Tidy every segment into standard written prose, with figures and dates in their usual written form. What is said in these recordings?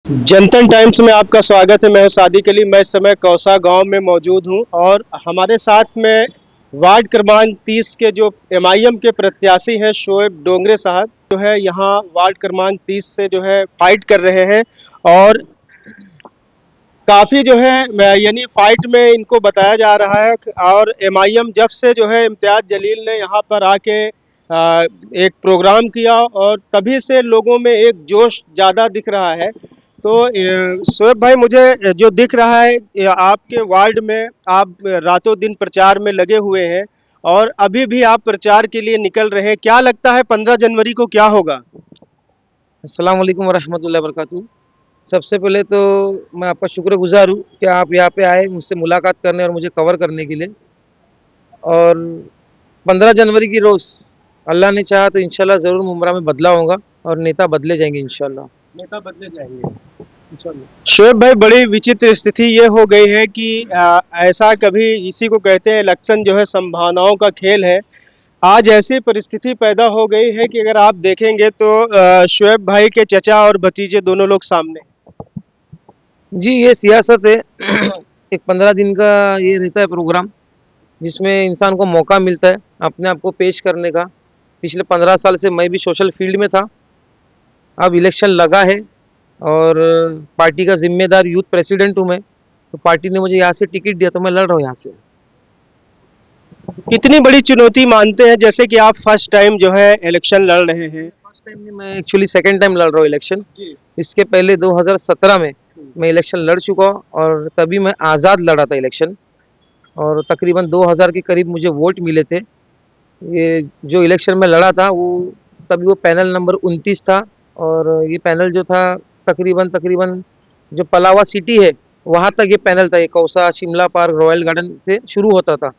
जनतन times में आपका स्वागत है। मैं हूं सादिक अली। मैं इस समय कौसा गांव में मौजूद हूं और हमारे साथ में वार्ड क्रमांक 30 के जो एमआईएम के प्रत्याशी हैं शोएब डोंगरे साहब जो है यहां वार्ड क्रमांक 30 से जो है फाइट कर रहे हैं और काफी जो है यानी फाइट में इनको बताया जा रहा है। और एमआईएम जब से जो है इम्तियाज जलील ने यहाँ पर आके एक प्रोग्राम किया और तभी से लोगों में एक जोश ज़्यादा दिख रहा है। तो शोएब भाई, मुझे जो दिख रहा है आपके वार्ड में आप रातों दिन प्रचार में लगे हुए हैं और अभी भी आप प्रचार के लिए निकल रहे हैं। क्या लगता है 15 जनवरी को क्या होगा? अस्सलाम वालेकुम वरहमतुल्लाहि वबरकातुहू। सबसे पहले तो मैं आपका शुक्रगुजार हूँ कि आप यहाँ पे आए मुझसे मुलाकात करने और मुझे कवर करने के लिए। और 15 जनवरी की रोज़ अल्लाह ने चाहा तो इंशाल्लाह ज़रूर मुमरा में बदलाव होगा और नेता बदले जाएंगे इंशाल्लाह। नेता बदले जाएंगे। शोएब भाई, बड़ी विचित्र स्थिति ये हो गई है कि ऐसा कभी इसी को कहते हैं इलेक्शन जो है संभावनाओं का खेल है। आज ऐसी परिस्थिति पैदा हो गई है कि अगर आप देखेंगे तो शोएब भाई के चचा और भतीजे दोनों लोग सामने। जी, ये सियासत है। एक 15 दिन का ये रहता है प्रोग्राम, जिसमें इंसान को मौका मिलता है अपने आप को पेश करने का। पिछले 15 साल से मैं भी सोशल फील्ड में था। अब इलेक्शन लगा है और पार्टी का जिम्मेदार यूथ प्रेसिडेंट हूँ मैं। तो पार्टी ने मुझे यहाँ से टिकट दिया तो मैं लड़ रहा हूँ यहाँ से। कितनी बड़ी चुनौती मानते हैं, जैसे कि आप फर्स्ट टाइम जो है इलेक्शन लड़ रहे हैं? फर्स्ट टाइम नहीं, मैं एक्चुअली सेकंड टाइम लड़ रहा हूँ इलेक्शन। इसके पहले 2017 में मैं इलेक्शन लड़ चुका हूँ और तभी मैं आज़ाद लड़ा था इलेक्शन। और तकरीबन 2000 के करीब मुझे वोट मिले थे। ये जो इलेक्शन में लड़ा था वो तभी वो पैनल नंबर 29 था। और ये पैनल जो था तकरीबन तकरीबन जो पलावा सिटी है वहाँ तक ये पैनल था। ये कौसा शिमला पार्क रॉयल गार्डन से शुरू होता था।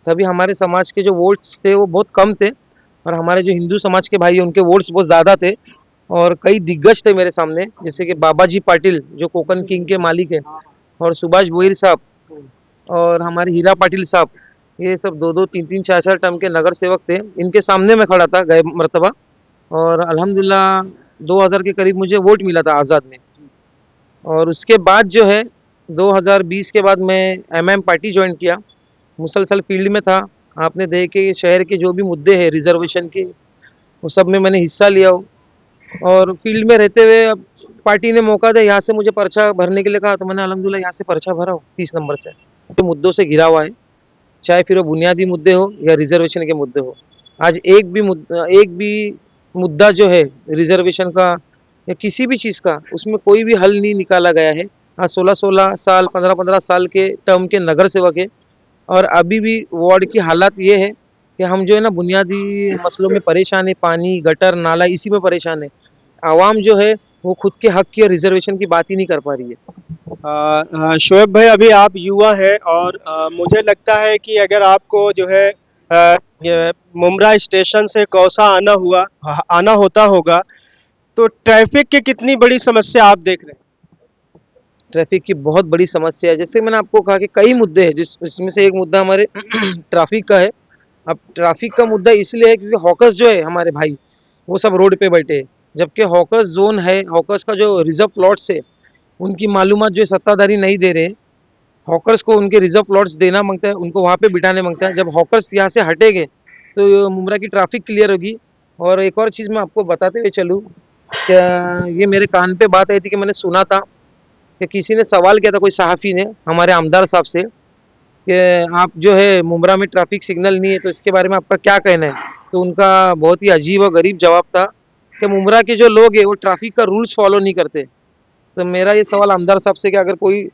तभी हमारे समाज के जो वोट्स थे वो बहुत कम थे और हमारे जो हिंदू समाज के भाई हैं उनके वोट्स बहुत ज़्यादा थे। और कई दिग्गज थे मेरे सामने, जैसे कि बाबाजी पाटिल जो कोकन किंग के मालिक है, और सुभाष भोईर साहब, और हमारे हीरा पाटिल साहब। ये सब दो दो तीन तीन चार चार टर्म के नगर सेवक थे। इनके सामने मैं खड़ा था गए मरतबा और अल्हम्दुलिल्लाह 2000 के करीब मुझे वोट मिला था आज़ाद में। और उसके बाद जो है 2020 के बाद मैं एमएम पार्टी ज्वाइन किया। मुसलसल फील्ड में था। आपने देखे शहर के जो भी मुद्दे हैं रिजर्वेशन के, वो सब में मैंने हिस्सा लिया हो। और फील्ड में रहते हुए अब पार्टी ने मौका दिया, यहाँ से मुझे पर्चा भरने के लिए कहा तो मैंने अल्हम्दुलिल्लाह यहाँ से पर्चा भरा हो 30 नंबर से। तो मुद्दों से घिरा हुआ है, चाहे फिर वो बुनियादी मुद्दे हो या रिजर्वेशन के मुद्दे हो। आज एक भी मुद्दा जो है रिजर्वेशन का या किसी भी चीज़ का, उसमें कोई भी हल नहीं निकाला गया है। आज 16-16 साल 15-15 साल के टर्म के नगर सेवक है और अभी भी वार्ड की हालात ये है कि हम जो है ना बुनियादी मसलों में परेशान है। पानी गटर नाला इसी में परेशान है। आवाम जो है वो खुद के हक की और रिजर्वेशन की बात ही नहीं कर पा रही है। शोएब भाई, अभी आप युवा हैं और मुझे लगता है कि अगर आपको जो है मुमरा स्टेशन से कौसा आना होता होगा तो ट्रैफिक की कितनी बड़ी समस्या आप देख रहे हैं? ट्रैफिक की बहुत बड़ी समस्या है। जैसे मैंने आपको कहा कि कई मुद्दे हैं, जिसमें से एक मुद्दा हमारे ट्रैफिक का है। अब ट्रैफिक का मुद्दा इसलिए है क्योंकि हॉकर्स जो है हमारे भाई, वो सब रोड पे बैठे हैं। जबकि हॉकर्स जोन है, हॉकर्स का जो रिजर्व प्लॉट्स है, उनकी मालूमात जो सत्ताधारी नहीं दे रहे। हॉकर्स को उनके रिजर्व प्लॉट्स देना मांगता है, उनको वहाँ पे बिठाने मांगता है। जब हॉकर्स यहाँ से हटेंगे तो मुमरा की ट्रैफिक क्लियर होगी। और एक और चीज़ मैं आपको बताते हुए चलूँ, क्या ये मेरे कान पे बात आई थी कि मैंने सुना था कि किसी ने सवाल किया था, कोई सहाफ़ी ने हमारे आमदार साहब से, कि आप जो है मुमरा में ट्रैफिक सिग्नल नहीं है तो इसके बारे में आपका क्या कहना है। तो उनका बहुत ही अजीब और गरीब जवाब था कि मुमरा के जो लोग हैं वो ट्रैफिक का रूल्स फॉलो नहीं करते। तो मेरा ये सवाल आमदार साहब से कि अगर कोई,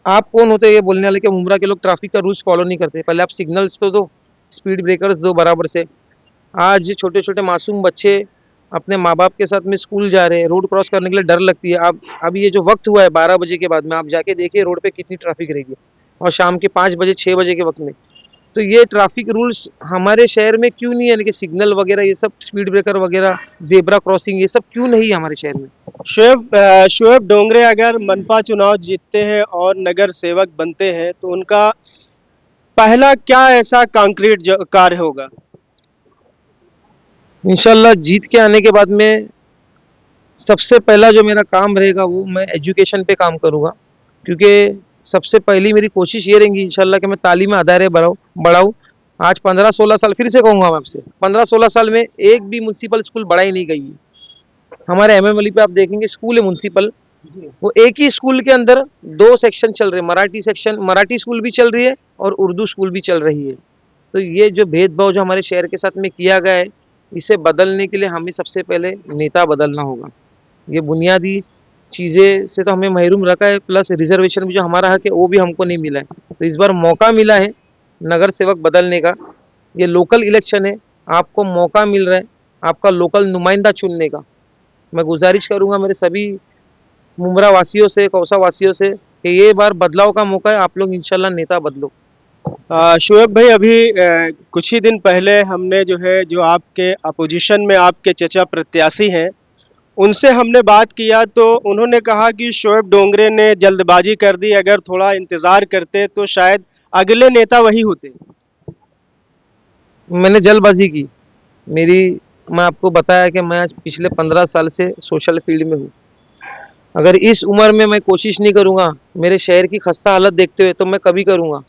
आप कौन होते हैं ये बोलने वाले कि मुमरा के लोग ट्रैफिक का रूल्स फॉलो नहीं करते? पहले आप सिग्नल्स तो दो, स्पीड ब्रेकर्स दो बराबर से। आज छोटे छोटे मासूम बच्चे अपने माँ बाप के साथ में स्कूल जा रहे हैं, रोड क्रॉस करने के लिए डर लगती है। आप अभी ये जो वक्त हुआ है 12 बजे के बाद में, आप जाके देखिए रोड पे कितनी ट्रैफिक रहेगी, और शाम के 5 बजे 6 बजे के वक्त में। तो ये ट्रैफिक रूल्स हमारे शहर में क्यों नहीं है? यानी कि सिग्नल वगैरह ये सब, स्पीड ब्रेकर वगैरह, जेब्रा क्रॉसिंग, ये सब क्यों नहीं है हमारे शहर में? शोएब डोंगरे अगर मनपा चुनाव जीतते हैं और नगर सेवक बनते हैं तो उनका पहला क्या ऐसा कंक्रीट कार्य होगा? इंशाल्लाह जीत के आने के बाद में सबसे पहला जो मेरा काम रहेगा वो मैं एजुकेशन पे काम करूँगा, क्योंकि सबसे पहली मेरी कोशिश ये रहेगी इंशाल्लाह कि मैं तालीम अदारे बढ़ाऊँ। आज 15-16 साल, फिर से कहूँगा मैं आपसे, 15-16 साल में एक भी म्युनिसिपल स्कूल बढ़ाई नहीं गई है। हमारे एमएमवली पे आप देखेंगे स्कूल है म्युनिसिपल, वो एक ही स्कूल के अंदर 2 सेक्शन चल रहे हैं, मराठी सेक्शन, मराठी स्कूल भी चल रही है और उर्दू स्कूल भी चल रही है। तो ये जो भेदभाव जो हमारे शहर के साथ में किया गया है, इसे बदलने के लिए हमें सबसे पहले नेता बदलना होगा। ये बुनियादी चीज़ें से तो हमें महरूम रखा है, प्लस रिजर्वेशन भी जो हमारा हक है वो भी हमको नहीं मिला है। तो इस बार मौका मिला है नगर सेवक बदलने का। ये लोकल इलेक्शन है, आपको मौका मिल रहा है आपका लोकल नुमाइंदा चुनने का। मैं गुजारिश करूंगा मेरे सभी मुमरा वासियों से, कौसा वासियों से, कि ये बार बदलाव का मौका है, आप लोग इंशाल्लाह नेता बदलो। शोएब भाई, अभी कुछ ही दिन पहले हमने जो है, जो आपके अपोजिशन में आपके चचा प्रत्याशी हैं, उनसे हमने बात किया तो उन्होंने कहा कि शोएब डोंगरे ने जल्दबाजी कर दी, अगर थोड़ा इंतज़ार करते तो शायद अगले नेता वही होते। मैंने जल्दबाजी की मेरी, मैं आपको बताया कि मैं आज पिछले 15 साल से सोशल फील्ड में हूँ। अगर इस उम्र में मैं कोशिश नहीं करूँगा मेरे शहर की खस्ता हालत देखते हुए, तो मैं कभी करूँगा।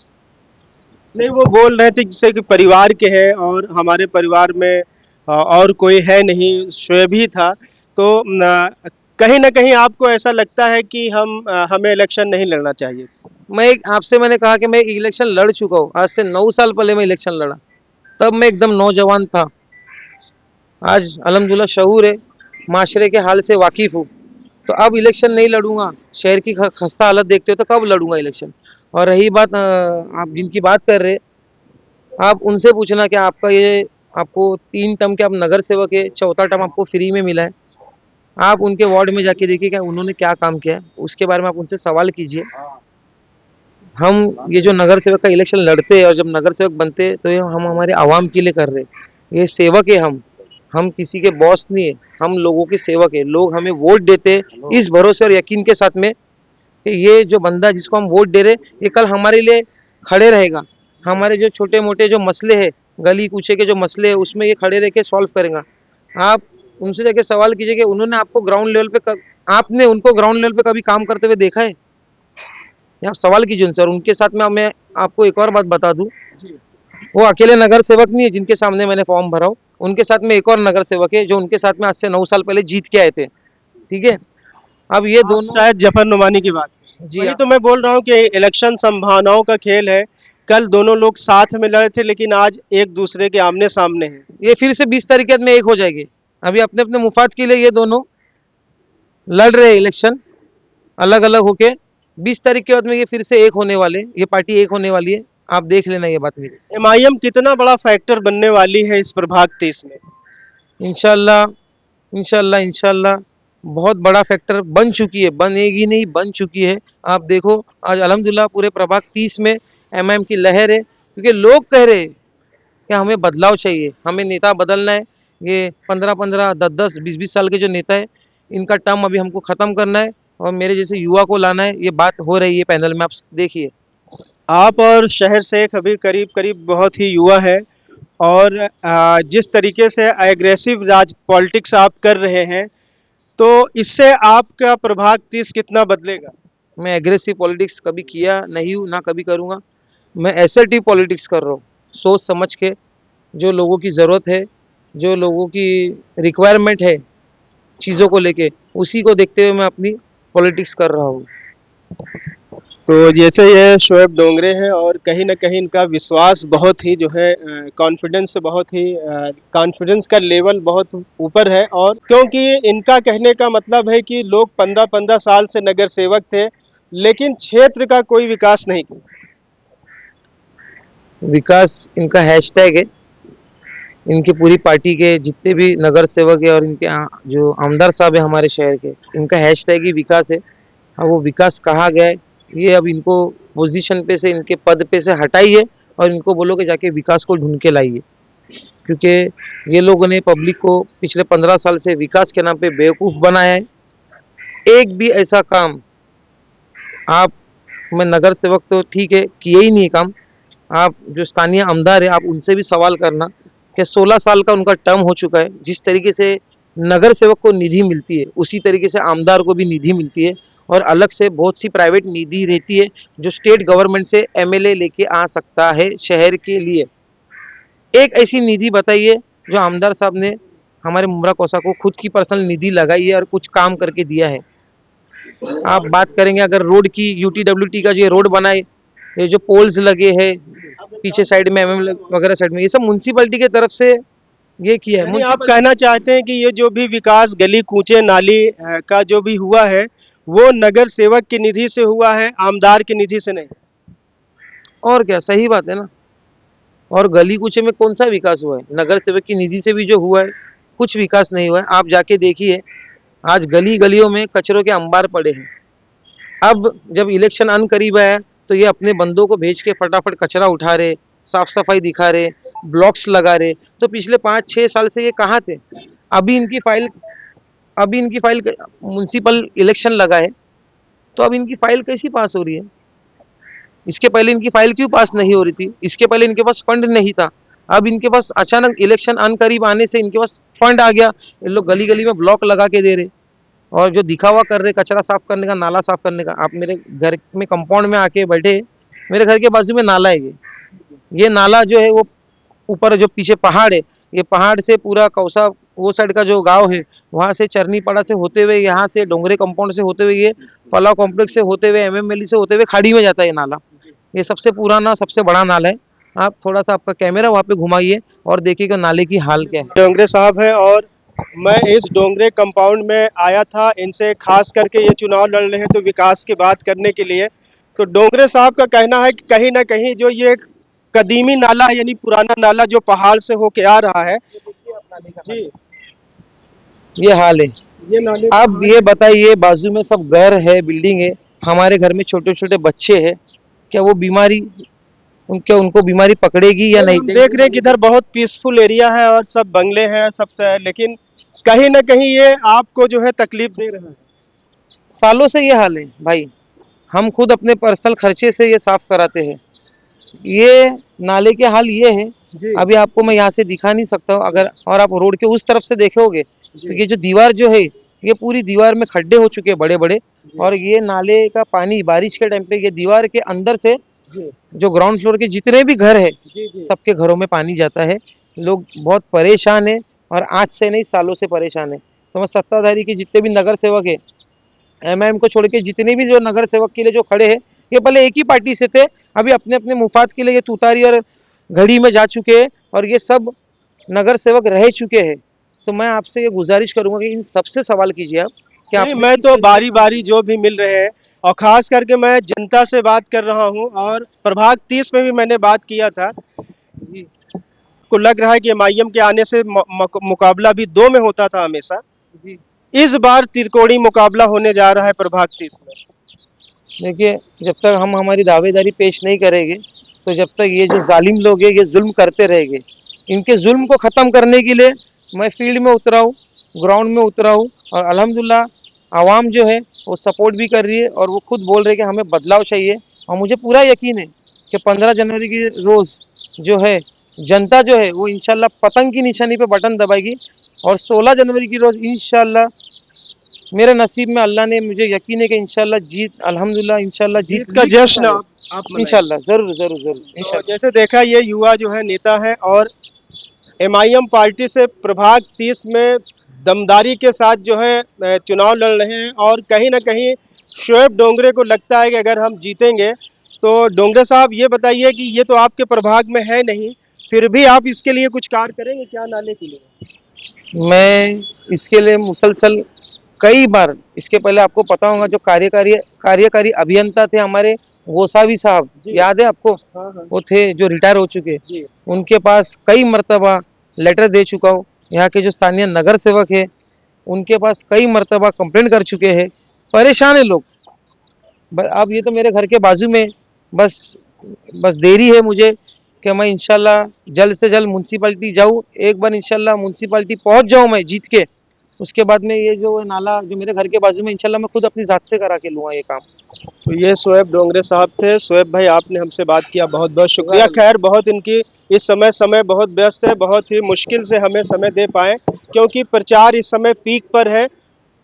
नहीं, वो बोल रहे थे जैसे कि परिवार के हैं और हमारे परिवार में और कोई है नहीं, शोएब ही था। तो कहीं ना कहीं आपको ऐसा लगता है कि हमें इलेक्शन नहीं लड़ना चाहिए। आपसे मैंने कहा कि मैं इलेक्शन लड़ चुका हूँ, आज से 9 साल पहले मैं इलेक्शन लड़ा, तब मैं एकदम नौजवान था। आज अल्हम्दुलिल्लाह शऊर है, माशरे के हाल से वाकिफ़ हूँ। तो अब इलेक्शन नहीं लड़ूंगा, शहर की खस्ता हालत देखते हो तो कब लड़ूंगा इलेक्शन। और रही बात आप जिनकी बात कर रहे, आप उनसे पूछना कि आपका ये, आपको 3 टर्म के आप नगर सेवक है, चौथा टर्म आपको फ्री में मिला है। आप उनके वार्ड में जाके देखिए क्या उन्होंने क्या काम किया है, उसके बारे में आप उनसे सवाल कीजिए। हम ये जो नगर सेवक का इलेक्शन लड़ते हैं और जब नगर सेवक बनते हैं तो ये हम हमारे आवाम के लिए कर रहे हैं। ये सेवक है हम किसी के बॉस नहीं है, हम लोगों के सेवक है। लोग हमें वोट देते हैं इस भरोसे और यकीन के साथ में कि ये जो बंदा जिसको हम वोट दे रहे, ये कल हमारे लिए खड़े रहेगा। हमारे जो छोटे मोटे जो मसले हैं, गली कूचे के जो मसले हैं, उसमें ये खड़े रह के सॉल्व करेगा। आप उनसे जाके सवाल कीजिए कि उन्होंने आपको ग्राउंड लेवल पे आपने उनको ग्राउंड लेवल पे कभी काम करते हुए देखा है? आप सवाल कीजिए उनसे। और उनके साथ में मैं आपको एक और बात बता दूं, वो अकेले नगर सेवक नहीं है जिनके सामने मैंने फॉर्म भरा हो, उनके साथ में एक और नगर सेवक है जो उनके साथ में आज से 9 साल पहले जीत के आए थे। ठीक है, अब ये दोनों शायद जफर नुमानी की बात। जी वही हाँ। तो मैं बोल रहा हूँ कि इलेक्शन संभावनाओं का खेल है। कल दोनों लोग साथ में लड़े थे, लेकिन आज एक दूसरे के आमने सामने हैं। ये फिर से 20 तारीख के बाद में एक हो जाएंगे। अभी अपने अपने मुफाद के लिए ये दोनों लड़ रहे इलेक्शन अलग अलग होके, 20 तारीख के बाद में ये फिर से एक होने वाले, ये पार्टी एक होने वाली है। आप देख लेना ये बात मेरी। एमआईएम कितना बड़ा फैक्टर बनने वाली है इस प्रभाग 30 में? इंशाल्लाह, इंशाल्लाह, इंशाल्लाह बहुत बड़ा फैक्टर बन चुकी है, बनेगी नहीं बन चुकी है। आप देखो आज अल्हम्दुलिल्लाह पूरे प्रभाग 30 में एमआईएम की लहर है, क्योंकि लोग कह रहे हैं कि हमें बदलाव चाहिए, हमें नेता बदलना है। ये 15-15, 10-10, 20-20 साल के जो नेता है, इनका टर्म अभी हमको ख़त्म करना है और मेरे जैसे युवा को लाना है। ये बात हो रही है पैनल में, आप देखिए। आप और शहर शेख अभी करीब करीब बहुत ही युवा है, और जिस तरीके से एग्रेसिव राज पॉलिटिक्स आप कर रहे हैं, तो इससे आपका प्रभाग 30 कितना बदलेगा? मैं एग्रेसिव पॉलिटिक्स कभी किया नहीं हूँ, ना कभी करूँगा। मैं असर्टिव पॉलिटिक्स कर रहा हूँ, सोच समझ के। जो लोगों की ज़रूरत है, जो लोगों की रिक्वायरमेंट है चीज़ों को लेके, उसी को देखते हुए मैं अपनी पॉलिटिक्स कर रहा हूँ। तो जैसे ये शोएब डोंगरे हैं, और कहीं ना कहीं इनका विश्वास बहुत ही जो है, कॉन्फिडेंस बहुत ही, कॉन्फिडेंस का लेवल बहुत ऊपर है। और क्योंकि इनका कहने का मतलब है कि लोग 15-15 साल से नगर सेवक थे, लेकिन क्षेत्र का कोई विकास नहीं किया। विकास इनका हैशटैग है। इनकी पूरी पार्टी के जितने भी नगर सेवक है और इनके जो आमदार साहब है हमारे शहर के, इनका हैशटैग ही विकास है। अब वो विकास कहाँ गया है, ये अब इनको पोजीशन पे से, इनके पद पे से हटाइए और इनको बोलो कि जाके विकास को ढूंढ के लाइए। क्योंकि ये लोगों ने पब्लिक को पिछले 15 साल से विकास के नाम पे बेवकूफ़ बनाया है। एक भी ऐसा काम आप, मैं नगर सेवक तो ठीक है किए ही नहीं काम, आप जो स्थानीय आमदार है आप उनसे भी सवाल करना कि 16 साल का उनका टर्म हो चुका है। जिस तरीके से नगर सेवक को निधि मिलती है, उसी तरीके से आमदार को भी निधि मिलती है, और अलग से बहुत सी प्राइवेट निधि रहती है जो स्टेट गवर्नमेंट से एमएलए लेके आ सकता है शहर के लिए। एक ऐसी निधि बताइए जो आमदार साहब ने हमारे मुमरा कोसा को खुद की पर्सनल निधि लगाई है और कुछ काम करके दिया है। आप बात करेंगे अगर रोड की, यूटीडब्ल्यूटी का जो रोड बनाए, ये जो पोल्स लगे हैं पीछे साइड में, एमएम वगैरह साइड में, ये सब म्युनिसिपैलिटी की तरफ से ये किया है। यानी आप कहना चाहते हैं कि ये जो भी विकास गली कूचे नाली का जो भी हुआ है वो नगर सेवक की निधि से हुआ है, आमदार की निधि से नहीं। और क्या, सही बात है ना। और गली कूचे में कौन सा विकास हुआ है? नगर सेवक की निधि से भी जो हुआ है कुछ विकास नहीं हुआ है। आप जाके देखिए, आज गली गलियों में कचरों के अंबार पड़े हैं। अब जब इलेक्शन आन करीब आया तो ये अपने बंदों को भेज के फटाफट कचरा उठा रहे, साफ सफाई दिखा रहे, ब्लॉक्स लगा रहे। तो पिछले 5-6 साल से ये कहाँ थे? अभी इनकी फाइल म्युनिसिपल इलेक्शन लगा है, तो अब इनकी फाइल कैसी पास हो रही है? इसके पहले इनकी फाइल क्यों पास नहीं हो रही थी? इसके पहले इनके पास फंड नहीं था। अब इनके पास अचानक इलेक्शन आन करीब आने से इनके पास फंड आ गया, ये लोग गली गली में ब्लॉक लगा के दे रहे, और जो दिखावा कर रहे कचरा साफ करने का, नाला साफ करने का। आप मेरे घर में कंपाउंड में आके बैठे, मेरे घर के बाजू में नाला है। ये नाला जो है वो ऊपर जो पीछे पहाड़ है, ये पहाड़ से पूरा कौसा वो साइड का जो गांव है वहां से चरनीपाड़ा से होते हुए, यहाँ से डोंगरे कंपाउंड से होते हुए, ये पलाव कॉम्प्लेक्स से होते हुए, एमएमएलई से होते हुए खाड़ी में जाता है ये नाला। ये सबसे पुराना, सबसे बड़ा नाला है। आप थोड़ा सा आपका कैमरा वहाँ पे घुमाइए और देखिएगा नाले की हाल क्या है। डोंगरे साहब है और मैं इस डोंगरे कंपाउंड में आया था, इनसे खास करके ये चुनाव लड़ रहे हैं तो विकास की बात करने के लिए। तो डोंगरे साहब का कहना है कि कहीं ना कहीं जो ये कदीमी नाला है, यानी पुराना नाला जो पहाड़ से होके आ रहा है जी, ये हाल है। ये नाले अब ये बताइए, बाजू में सब घर है, बिल्डिंग है, हमारे घर में छोटे छोटे बच्चे हैं, क्या वो बीमारी, उनको बीमारी पकड़ेगी या नहीं? हम देख रहे हैं कि इधर बहुत पीसफुल एरिया है और सब बंगले हैं, सब है, लेकिन कहीं ना कहीं ये आपको जो है तकलीफ दे रहा है। सालों से ये हाल है भाई, हम खुद अपने पर्सनल खर्चे से ये साफ कराते हैं। ये नाले के हाल ये है, जी अभी आपको मैं यहाँ से दिखा नहीं सकता हूँ, अगर और आप रोड के उस तरफ से देखोगे तो ये जो दीवार जो है, ये पूरी दीवार में खड्डे हो चुके हैं बड़े बड़े, और ये नाले का पानी बारिश के टाइम पे ये दीवार के अंदर से जी जो ग्राउंड फ्लोर के जितने भी घर है जी जी सबके घरों में पानी जाता है। लोग बहुत परेशान है, और आज से नहीं सालों से परेशान है। तो मैं सत्ताधारी के जितने भी नगर सेवक है, एमआईएम को छोड़ के जितने भी जो नगर सेवक के लिए जो खड़े हैं, ये पहले एक ही पार्टी से थे, अभी अपने अपने मुफाद के लिए ये तुतारी और घड़ी में जा चुके हैं, और ये सब नगर सेवक रह चुके हैं। तो मैं आपसे ये गुजारिश करूंगा कि इन सबसे सवाल कीजिए आप कि नहीं, आप मैं तो बारी बारी जो भी मिल रहे हैं, और खास करके मैं जनता से बात कर रहा हूं, और प्रभाग 30 में भी मैंने बात किया था। को लग रहा है कि एमआईएम के आने से मुकाबला भी 2 में होता था हमेशा, इस बार त्रिकोणी मुकाबला होने जा रहा है प्रभाग 30 में। देखिए, जब तक हम हमारी दावेदारी पेश नहीं करेंगे, तो जब तक ये जो जालिम लोग हैं ये जुल्म करते रहेंगे। इनके जुल्म को ख़त्म करने के लिए मैं फील्ड में उतरा हूँ, ग्राउंड में उतरा हूँ, और अल्हम्दुलिल्लाह आवाम जो है वो सपोर्ट भी कर रही है, और वो खुद बोल रहे हैं कि हमें बदलाव चाहिए। और मुझे पूरा यकीन है कि 15 जनवरी की रोज़ जो है जनता जो है वो इंशाल्लाह पतंग की निशानी पे बटन दबाएगी, और 16 जनवरी की रोज़ इंशाल्लाह मेरे नसीब में, अल्लाह ने, मुझे यकीन है कि इंशाल्लाह जीत, अल्हम्दुलिल्लाह इंशाल्लाह जीत का जश्न आप मनाएं। इंशाल्लाह जरूर जरूर जरूर तो इंशाल्लाह। जैसे देखा, ये युवा जो है नेता है, और एमआईएम पार्टी से प्रभाग 30 में दमदारी के साथ जो है चुनाव लड़ रहे हैं, और कहीं ना कहीं शोएब डोंगरे को लगता है कि अगर हम जीतेंगे तो डोंगरे साहब ये बताइए कि ये तो आपके प्रभाग में है नहीं, फिर भी आप इसके लिए कुछ कार्य करेंगे क्या नाले के लिए? मैं इसके लिए मुसलसल कई बार, इसके पहले आपको पता होगा जो कार्यकारी अभियंता थे हमारे गोसावी साहब, याद है आपको? हाँ हाँ वो थे जो रिटायर हो चुके, जी उनके पास कई मर्तबा लेटर दे चुका हूँ। यहाँ के जो स्थानीय नगर सेवक है उनके पास कई मर्तबा कंप्लेंट कर चुके हैं, परेशान है लोग। अब ये तो मेरे घर के बाजू में, बस देरी है मुझे कि मैं इंशाल्लाह जल्द से जल्द म्यूनसिपालिटी जाऊँ, एक बार इंशाल्लाह म्यूनसिपालिटी पहुँच जाऊँ मैं जीत के। उसके बाद में ये जो नाला जो मेरे घर के बाजू में, इंशाल्लाह मैं खुद अपनी जात से करा के लूँगा ये काम। तो ये शोएब डोंगरे साहब थे। शोएब भाई, आपने हमसे बात किया, बहुत बहुत शुक्रिया। खैर, बहुत इनकी इस समय बहुत व्यस्त है, बहुत ही मुश्किल से हमें समय दे पाए क्योंकि प्रचार इस समय पीक पर है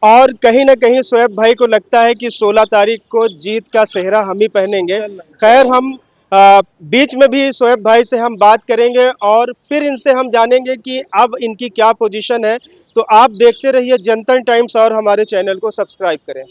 और कहीं ना कहीं शोएब भाई को लगता है कि 16 तारीख को जीत का सेहरा हम ही पहनेंगे। खैर हम बीच में भी शोएब भाई से हम बात करेंगे और फिर इनसे हम जानेंगे कि अब इनकी क्या पोजीशन है। तो आप देखते रहिए जनता टाइम्स और हमारे चैनल को सब्सक्राइब करें।